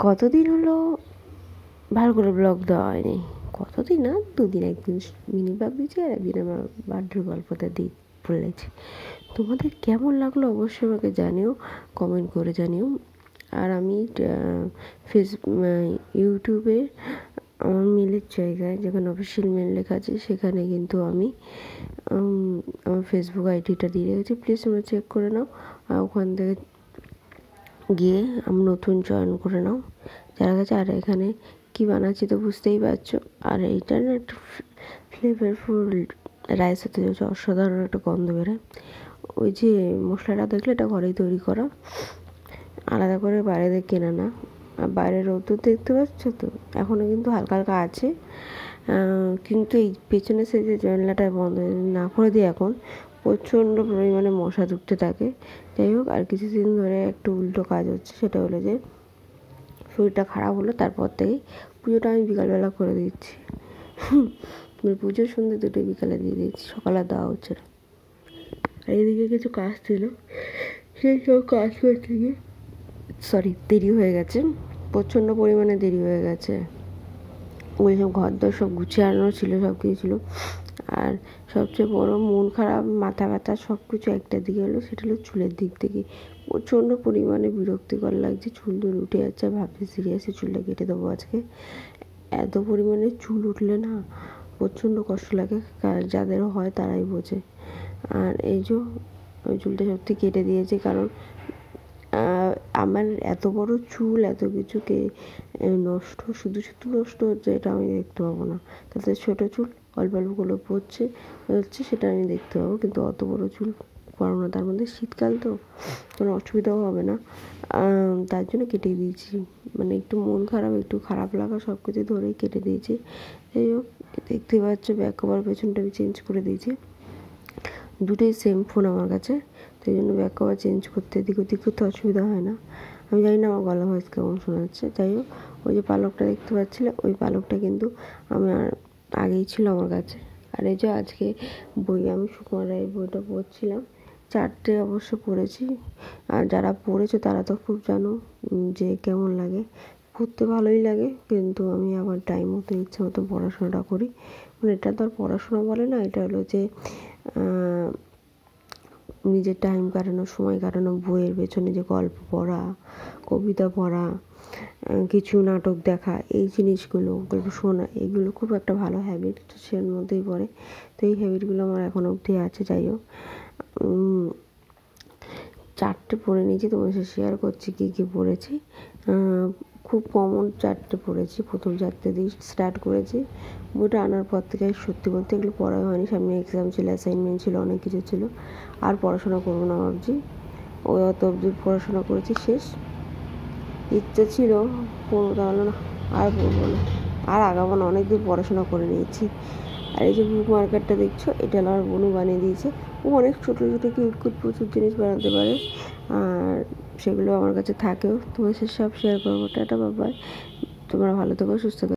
কতদিন হলো ভালো করে ব্লগ দেওয়া হয়নি। কতদিন না, দুদিন, একদিন মিনি ব্লগ দিয়েছি আর একদিন আমার বার্থডের গল্পটা বলেছি। তোমাদের কেমন লাগলো অবশ্যই আমাকে জানিও, কমেন্ট করে জানিও। আর আমি ইউটিউবে আমার মেলের জায়গায় যেখানে অফিসিয়াল মেল লেখা আছে সেখানে কিন্তু আমি আমার ফেসবুক আইডিটা দিয়ে রেখেছি, প্লিজ তোমরা চেক করে নাও। আর ওখান থেকে গিয়ে আমি নতুন জয়েন করে নাও যারা কাছে। আর এখানে কী বানাচ্ছি তো বুঝতেই পারছো। আর এইটা না একটা ফ্লেভারফুল রাইস হতে যাচ্ছে, অসাধারণ একটা গন্ধ বেরোয়। ওই যে মশলাটা দেখলে এটা ঘরেই তৈরি করা, আলাদা করে বাইরে দিয়ে কেনা না। আর বাইরের রোদ্দুর দেখতে পাচ্ছ তো, এখনও কিন্তু হালকা হালকা আছে, কিন্তু এই পেছনে সে যে জানলাটা বন্ধ না করে দিয়ে এখন প্রচণ্ড পরিমাণে মশা ঢুকতে থাকে। যাই হোক, আর কিছুদিন ধরে একটু উল্টো কাজ হচ্ছে, সেটা হলো যে শরীরটা খারাপ হলো, তারপর থেকেই পুজোটা আমি বিকালবেলা করে দিচ্ছি। পুজোর সন্ধ্যে দুটোই বিকালে দিয়ে দিচ্ছি, সকালে দেওয়া হচ্ছে না। আর এদিকে কিছু কাজ ছিল, সেই সব কাজ করতে গিয়ে দেরি হয়ে গেছে, প্রচণ্ড পরিমাণে দেরি হয়ে গেছে। ওই সব ঘর দর সব গুছিয়ে আনানো ছিল, সব কিছু ছিল। আর সবচেয়ে বড় মন খারাপ, মাথা ব্যথা সব কিছু একটা দিকে হলো, সেটা হলো চুলের দিক থেকে। প্রচণ্ড পরিমাণে বিরক্তিকর লাগছে, চুল টুল উঠে যাচ্ছে, ভাবছি সিরিয়াসলি চুলটা কেটে দেবো আজকে। এত পরিমাণে চুল উঠলে না প্রচণ্ড কষ্ট লাগে, যাদের হয় তারাই বোঝে। আর এই যে ওই চুলটা সত্যি কেটে দিয়েছে, কারণ আমার এত বড় চুল এত কিছুকে নষ্ট, শুধু নষ্ট হচ্ছে, এটা আমি দেখতে পাবো না। তাতে ছোটো চুল অল্প অল্পগুলো পড়ছে হচ্ছে, সেটা আমি দেখতে পাবো, কিন্তু অত বড় চুল পারবো না। তার মধ্যে শীতকাল তো কোনো অসুবিধাও হবে না, তার জন্য কেটে দিয়েছি। মানে একটু মন খারাপ, একটু খারাপ লাগা সব কিছু ধরেই কেটে দিয়েছি। যাই হোক, দেখতে পাচ্ছ ব্যাক কভার পেছনটা আমি চেঞ্জ করে দিয়েছি। দুটোই সেম ফোন আমার কাছে, সেই জন্য ব্যাক কভার চেঞ্জ করতে এদিক ওদিক করতে অসুবিধা হয় না। আমি জানি না আমার গলা ভয়েস কেমন শোনাচ্ছে। যাই হোক, ওই যে পালকটা দেখতে পাচ্ছিলে, ওই পালকটা কিন্তু আমার আগেই ছিল আমার কাছে। আর এই যে আজকে আমি সুকুমার রায়ের বইটা পড়ছিলাম, 4টে অবশ্য পড়েছি। আর যারা পড়েছো তারা তো খুব জানো যে কেমন লাগে, পড়তে ভালোই লাগে, কিন্তু আমি আমার টাইম মতো ইচ্ছে মতো পড়াশোনাটা করি। মানে এটা তো আর পড়াশোনা বলে না, এটা হলো যে নিজের টাইম কাটানো, সময় কাটানো, বইয়ের পেছনে যে গল্প পড়া, কবিতা পড়া, কিছু নাটক দেখা, এই জিনিসগুলো, গল্প শোনা, এগুলো খুব একটা ভালো হ্যাবিট, তো সের মধ্যেই পড়ে। তো এই হ্যাবিটগুলো আমার এখনও অবধি আছে। যাই হোক, 4টে পড়ে নিয়েছি, তোমার সাথে শেয়ার করছি কী কী পড়েছি। খুব কমন 4টে পড়েছি, প্রথম 4টে দিয়ে স্টার্ট করেছি। বইটা আনার পর থেকে সত্যি বলতে এগুলো পড়া হয়নি, সামনে এক্সাম ছিল, অ্যাসাইনমেন্ট ছিল, অনেক কিছু ছিল। আর পড়াশোনা করবো না ভাবছি, ওই অত অবধি পড়াশোনা করেছি, শেষ। ইচ্ছা ছিল পড়বো, তাহলে না আর পড়বো না, আর আগাবো না, অনেক দূর পড়াশোনা করে নিয়েছি। আর এই যে বুক মার্কেটটা দেখছো, এটা আমার বোনু বানিয়ে দিয়েছে। ও অনেক ছোটো ছোটো কিউট প্রচুর জিনিস বানাতে পারে, আর সেগুলো আমার কাছে থাকেও। তোমার সব শেয়ার করবো। Tata, bye. তোমরা ভালো থেকো, সুস্থ থেকো।